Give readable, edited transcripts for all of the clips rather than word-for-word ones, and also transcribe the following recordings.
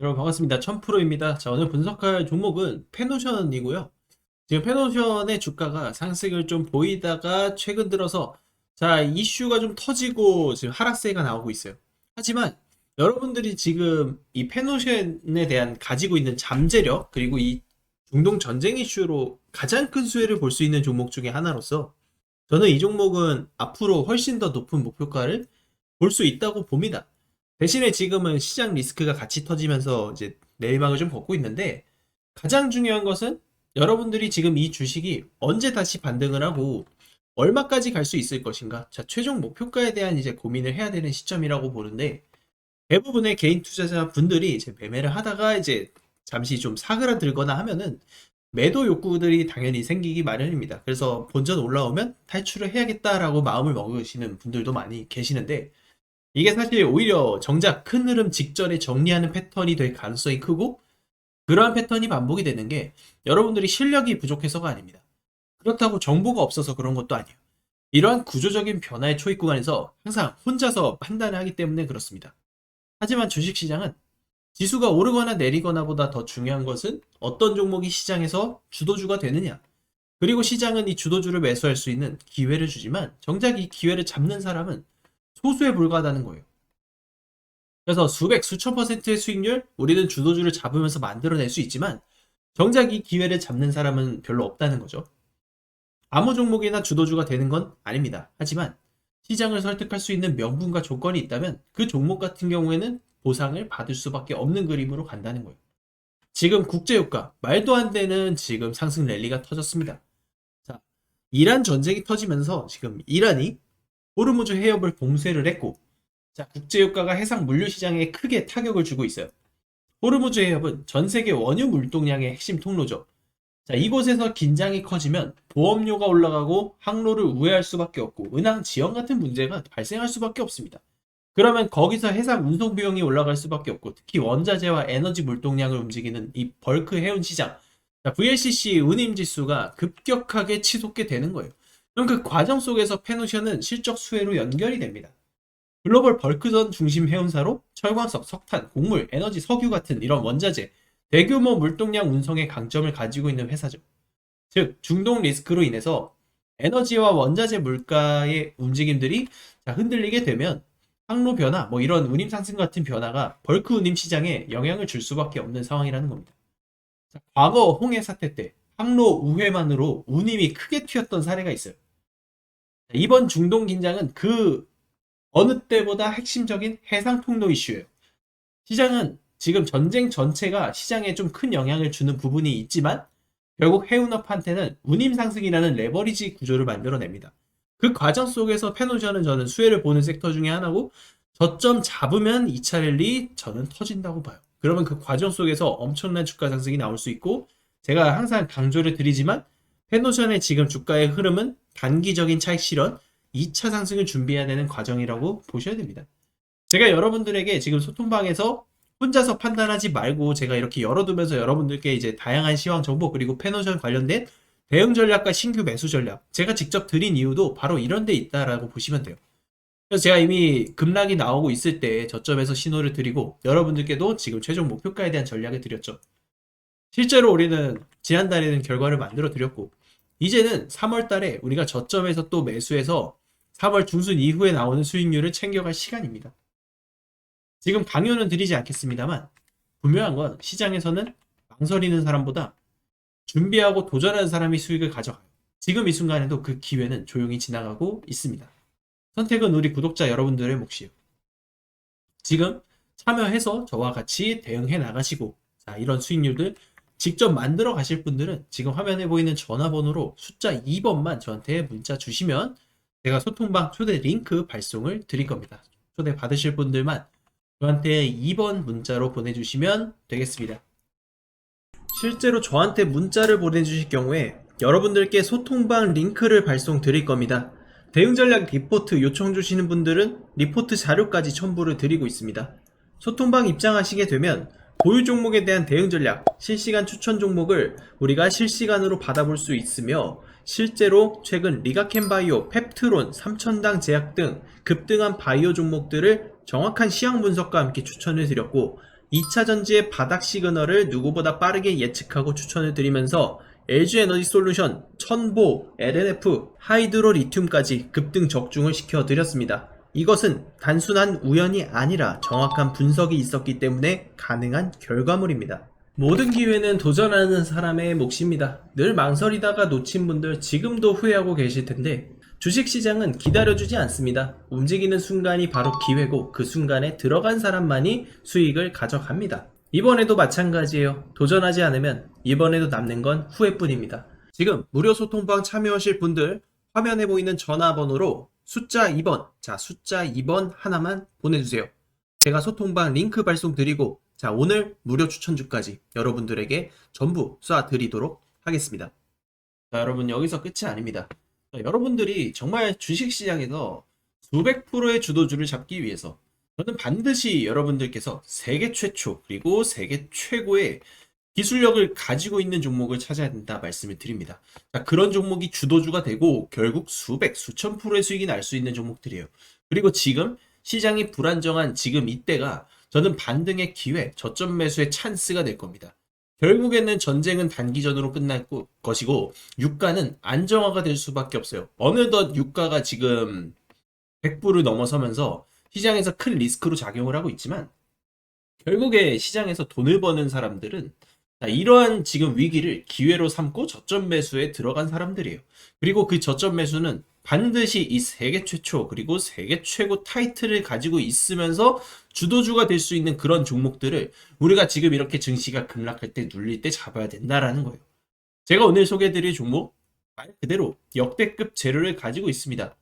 여러분 반갑습니다. 1000%입니다. 자, 오늘 분석할 종목은 페노션이고요. 지금 페노션의 주가가 상승을 좀 보이다가 최근 들어서 이슈가 좀 터지고 지금 하락세가 나오고 있어요. 하지만 여러분들이 지금 이 페노션에 대한 가지고 있는 잠재력 그리고 이 중동 전쟁 이슈로 가장 큰 수혜를 볼 수 있는 종목 중에 하나로서 저는 이 종목은 앞으로 훨씬 더 높은 목표가를 볼 수 있다고 봅니다. 대신에 지금은 시장 리스크가 같이 터지면서 이제 내리막을 좀 걷고 있는데 가장 중요한 것은 여러분들이 지금 이 주식이 언제 다시 반등을 하고 얼마까지 갈 수 있을 것인가? 자, 최종 목표가에 대한 이제 고민을 해야 되는 시점이라고 보는데 대부분의 개인 투자자 분들이 이제 매매를 하다가 이제 잠시 좀 사그라들거나 하면은 매도 욕구들이 당연히 생기기 마련입니다. 그래서 본전 올라오면 탈출을 해야겠다라고 마음을 먹으시는 분들도 많이 계시는데 이게 사실 오히려 정작 큰 흐름 직전에 정리하는 패턴이 될 가능성이 크고 그러한 패턴이 반복이 되는 게 여러분들이 실력이 부족해서가 아닙니다. 그렇다고 정보가 없어서 그런 것도 아니에요. 이러한 구조적인 변화의 초입 구간에서 항상 혼자서 판단을 하기 때문에 그렇습니다. 하지만 주식시장은 지수가 오르거나 내리거나 보다 더 중요한 것은 어떤 종목이 시장에서 주도주가 되느냐. 그리고 시장은 이 주도주를 매수할 수 있는 기회를 주지만 정작 이 기회를 잡는 사람은 소수에 불과하다는 거예요. 그래서 수백, 수천 퍼센트의 수익률 우리는 주도주를 잡으면서 만들어낼 수 있지만 정작 이 기회를 잡는 사람은 별로 없다는 거죠. 아무 종목이나 주도주가 되는 건 아닙니다. 하지만 시장을 설득할 수 있는 명분과 조건이 있다면 그 종목 같은 경우에는 보상을 받을 수밖에 없는 그림으로 간다는 거예요. 지금 국제유가 말도 안 되는 지금 상승 랠리가 터졌습니다. 자, 이란 전쟁이 터지면서 지금 이란이 호르무즈 해협을 봉쇄를 했고 국제유가가 해상 물류 시장에 크게 타격을 주고 있어요. 호르무즈 해협은 전 세계 원유 물동량의 핵심 통로죠. 이곳에서 긴장이 커지면 보험료가 올라가고 항로를 우회할 수밖에 없고 은항 지연 같은 문제가 발생할 수밖에 없습니다. 그러면 거기서 해상 운송 비용이 올라갈 수밖에 없고 특히 원자재와 에너지 물동량을 움직이는 이 벌크 해운 시장 VLCC 운임 지수가 급격하게 치솟게 되는 거예요. 그럼 그 과정 속에서 페노션은 실적 수혜로 연결이 됩니다. 글로벌 벌크전 중심 해운사로 철광석, 석탄, 곡물, 에너지, 석유 같은 이런 원자재, 대규모 물동량 운송의 강점을 가지고 있는 회사죠. 즉, 중동 리스크로 인해서 에너지와 원자재 물가의 움직임들이 흔들리게 되면 항로 변화, 이런 운임 상승 같은 변화가 벌크 운임 시장에 영향을 줄 수밖에 없는 상황이라는 겁니다. 과거 홍해 사태 때 항로 우회만으로 운임이 크게 튀었던 사례가 있어요. 이번 중동 긴장은 그 어느 때보다 핵심적인 해상 통로 이슈예요. 시장은 지금 전쟁 전체가 시장에 좀 큰 영향을 주는 부분이 있지만 결국 해운업한테는 운임 상승이라는 레버리지 구조를 만들어냅니다. 그 과정 속에서 페노션은 저는 수혜를 보는 섹터 중에 하나고 저점 잡으면 2차 랠리 저는 터진다고 봐요. 그러면 그 과정 속에서 엄청난 주가 상승이 나올 수 있고 제가 항상 강조를 드리지만 페노션의 지금 주가의 흐름은 단기적인 차익 실현 2차 상승을 준비해야 되는 과정이라고 보셔야 됩니다. 제가 여러분들에게 지금 소통방에서 혼자서 판단하지 말고 제가 이렇게 열어두면서 여러분들께 이제 다양한 시황 정보 그리고 페노션 관련된 대응 전략과 신규 매수 전략 제가 직접 드린 이유도 바로 이런 데 있다라고 보시면 돼요. 그래서 제가 이미 급락이 나오고 있을 때 저점에서 신호를 드리고 여러분들께도 지금 최종 목표가에 대한 전략을 드렸죠. 실제로 우리는 지난달에는 결과를 만들어 드렸고 이제는 3월 달에 우리가 저점에서 또 매수해서 3월 중순 이후에 나오는 수익률을 챙겨갈 시간입니다. 지금 강요는 드리지 않겠습니다만 분명한 건 시장에서는 망설이는 사람보다 준비하고 도전하는 사람이 수익을 가져가요. 지금 이 순간에도 그 기회는 조용히 지나가고 있습니다. 선택은 우리 구독자 여러분들의 몫이에요. 지금 참여해서 저와 같이 대응해 나가시고 이런 수익률들 직접 만들어 가실 분들은 지금 화면에 보이는 전화번호로 숫자 2번만 저한테 문자 주시면 제가 소통방 초대 링크 발송을 드릴 겁니다. 초대 받으실 분들만 저한테 2번 문자로 보내주시면 되겠습니다. 실제로 저한테 문자를 보내주실 경우에 여러분들께 소통방 링크를 발송 드릴 겁니다. 대응전략 리포트 요청 주시는 분들은 리포트 자료까지 첨부를 드리고 있습니다. 소통방 입장하시게 되면 보유 종목에 대한 대응 전략, 실시간 추천 종목을 우리가 실시간으로 받아볼 수 있으며 실제로 최근 리가켄바이오, 펩트론, 삼천당 제약 등 급등한 바이오 종목들을 정확한 시황 분석과 함께 추천을 드렸고 2차 전지의 바닥 시그널을 누구보다 빠르게 예측하고 추천을 드리면서 LG에너지솔루션, 천보, LNF, 하이드로 리튬까지 급등 적중을 시켜드렸습니다. 이것은 단순한 우연이 아니라 정확한 분석이 있었기 때문에 가능한 결과물입니다. 모든 기회는 도전하는 사람의 몫입니다. 늘 망설이다가 놓친 분들 지금도 후회하고 계실 텐데 주식시장은 기다려주지 않습니다. 움직이는 순간이 바로 기회고 그 순간에 들어간 사람만이 수익을 가져갑니다. 이번에도 마찬가지예요. 도전하지 않으면 이번에도 남는 건 후회뿐입니다. 지금 무료 소통방 참여하실 분들 화면에 보이는 전화번호로 숫자 2번, 자 숫자 2번 하나만 보내주세요. 제가 소통방 링크 발송 드리고 자 오늘 무료 추천주까지 여러분들에게 전부 쏴드리도록 하겠습니다. 자 여러분 여기서 끝이 아닙니다. 자, 여러분들이 정말 주식시장에서 수백 프로의 주도주를 잡기 위해서 저는 반드시 여러분들께서 세계 최초 그리고 세계 최고의 기술력을 가지고 있는 종목을 찾아야 된다 말씀을 드립니다. 자, 그런 종목이 주도주가 되고 결국 수백, 수천 프로의 수익이 날 수 있는 종목들이에요. 그리고 지금 시장이 불안정한 지금 이때가 저는 반등의 기회, 저점 매수의 찬스가 될 겁니다. 결국에는 전쟁은 단기전으로 끝날 것이고 유가는 안정화가 될 수밖에 없어요. 어느덧 유가가 지금 100불을 넘어서면서 시장에서 큰 리스크로 작용을 하고 있지만 결국에 시장에서 돈을 버는 사람들은 이러한 지금 위기를 기회로 삼고 저점 매수에 들어간 사람들이에요. 그리고 그 저점 매수는 반드시 이 세계 최초 그리고 세계 최고 타이틀을 가지고 있으면서 주도주가 될 수 있는 그런 종목들을 우리가 지금 이렇게 증시가 급락할 때 눌릴 때 잡아야 된다라는 거예요. 제가 오늘 소개해드릴 종목 말 그대로 역대급 재료를 가지고 있습니다.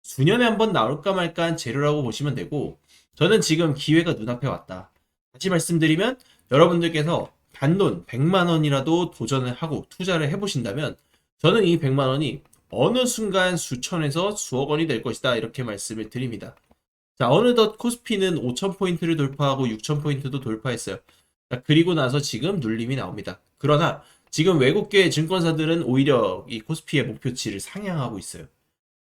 수년에 한 번 나올까 말까한 재료라고 보시면 되고 저는 지금 기회가 눈앞에 왔다. 다시 말씀드리면 여러분들께서 단돈 100만 원이라도 도전을 하고 투자를 해보신다면 저는 이 100만 원이 어느 순간 수천에서 수억 원이 될 것이다 이렇게 말씀을 드립니다. 자 어느덧 코스피는 5,000포인트를 돌파하고 6,000포인트도 돌파했어요. 자, 그리고 나서 지금 눌림이 나옵니다. 그러나 지금 외국계 증권사들은 오히려 이 코스피의 목표치를 상향하고 있어요.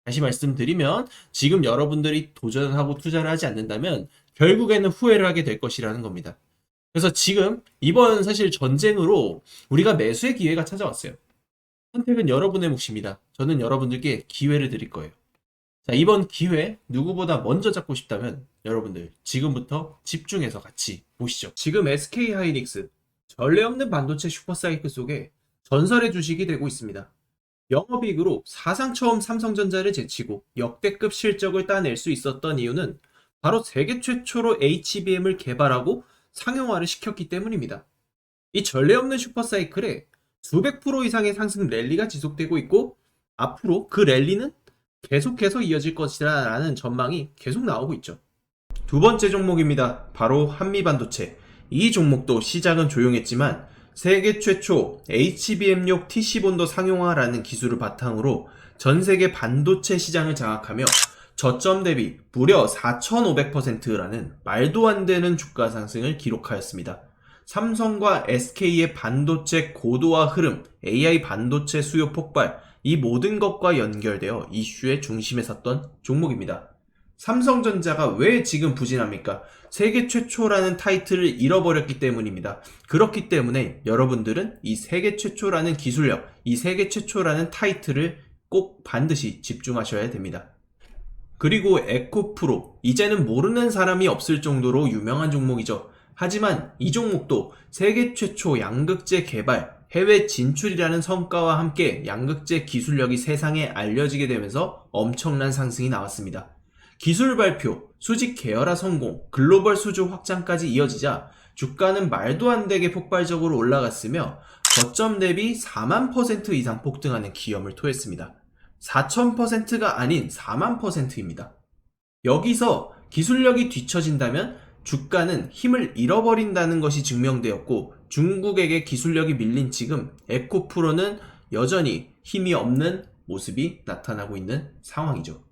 다시 말씀드리면 지금 여러분들이 도전하고 투자를 하지 않는다면 결국에는 후회를 하게 될 것이라는 겁니다. 그래서 지금 이번 사실 전쟁으로 우리가 매수의 기회가 찾아왔어요. 선택은 여러분의 몫입니다. 저는 여러분들께 기회를 드릴 거예요. 자, 이번 기회 누구보다 먼저 잡고 싶다면 여러분들 지금부터 집중해서 같이 보시죠. 지금 SK하이닉스 전례 없는 반도체 슈퍼사이클 속에 전설의 주식이 되고 있습니다. 영업이익으로 사상 처음 삼성전자를 제치고 역대급 실적을 따낼 수 있었던 이유는 바로 세계 최초로 HBM을 개발하고 상용화를 시켰기 때문입니다. 이 전례 없는 슈퍼사이클에 수백 프로 이상의 상승 랠리가 지속되고 있고 앞으로 그 랠리는 계속해서 이어질 것이라는 전망이 계속 나오고 있죠. 두 번째 종목입니다. 바로 한미반도체. 이 종목도 시작은 조용했지만 세계 최초 HBM용 TC본도 상용화라는 기술을 바탕으로 전 세계 반도체 시장을 장악하며 저점 대비 무려 4,500%라는 말도 안 되는 주가 상승을 기록하였습니다. 삼성과 SK의 반도체 고도화 흐름, AI 반도체 수요 폭발, 이 모든 것과 연결되어 이슈의 중심에 섰던 종목입니다. 삼성전자가 왜 지금 부진합니까? 세계 최초라는 타이틀을 잃어버렸기 때문입니다. 그렇기 때문에 여러분들은 이 세계 최초라는 기술력, 이 세계 최초라는 타이틀을 꼭 반드시 집중하셔야 됩니다. 그리고 에코프로, 이제는 모르는 사람이 없을 정도로 유명한 종목이죠. 하지만 이 종목도 세계 최초 양극재 개발, 해외 진출이라는 성과와 함께 양극재 기술력이 세상에 알려지게 되면서 엄청난 상승이 나왔습니다. 기술 발표, 수직 계열화 성공, 글로벌 수주 확장까지 이어지자 주가는 말도 안 되게 폭발적으로 올라갔으며 저점 대비 4만% 이상 폭등하는 기염을 토했습니다. 4,000%가 아닌 4만%입니다. 여기서 기술력이 뒤처진다면 주가는 힘을 잃어버린다는 것이 증명되었고 중국에게 기술력이 밀린 지금 에코프로는 여전히 힘이 없는 모습이 나타나고 있는 상황이죠.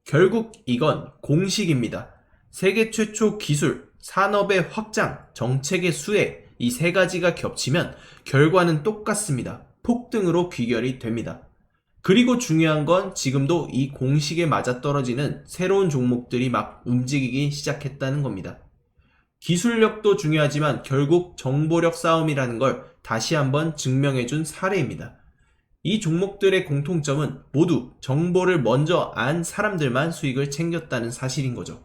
결국 이건 공식입니다. 세계 최초 기술, 산업의 확장, 정책의 수혜, 이 세 가지가 겹치면 결과는 똑같습니다. 폭등으로 귀결이 됩니다. 그리고 중요한 건 지금도 이 공식에 맞아떨어지는 새로운 종목들이 막 움직이기 시작했다는 겁니다. 기술력도 중요하지만 결국 정보력 싸움이라는 걸 다시 한번 증명해준 사례입니다. 이 종목들의 공통점은 모두 정보를 먼저 안 사람들만 수익을 챙겼다는 사실인 거죠.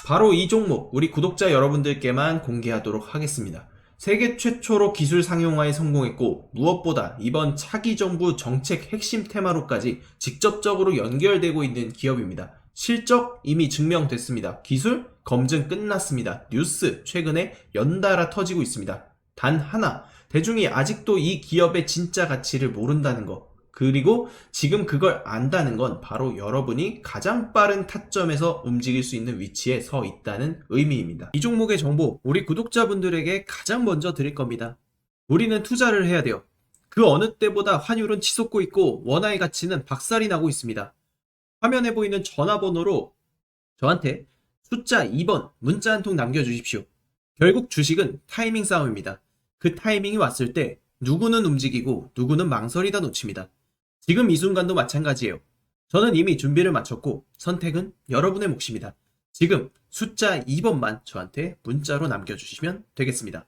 바로 이 종목 우리 구독자 여러분들께만 공개하도록 하겠습니다. 세계 최초로 기술 상용화에 성공했고 무엇보다 이번 차기 정부 정책 핵심 테마로까지 직접적으로 연결되고 있는 기업입니다. 실적 이미 증명됐습니다. 기술 검증 끝났습니다. 뉴스 최근에 연달아 터지고 있습니다. 단 하나, 대중이 아직도 이 기업의 진짜 가치를 모른다는 것, 그리고 지금 그걸 안다는 건 바로 여러분이 가장 빠른 타점에서 움직일 수 있는 위치에 서 있다는 의미입니다. 이 종목의 정보 우리 구독자분들에게 가장 먼저 드릴 겁니다. 우리는 투자를 해야 돼요. 그 어느 때보다 환율은 치솟고 있고 원화의 가치는 박살이 나고 있습니다. 화면에 보이는 전화번호로 저한테 숫자 2번 문자 한 통 남겨주십시오. 결국 주식은 타이밍 싸움입니다. 그 타이밍이 왔을 때 누구는 움직이고 누구는 망설이다 놓칩니다. 지금 이 순간도 마찬가지예요. 저는 이미 준비를 마쳤고 선택은 여러분의 몫입니다. 지금 숫자 2번만 저한테 문자로 남겨주시면 되겠습니다.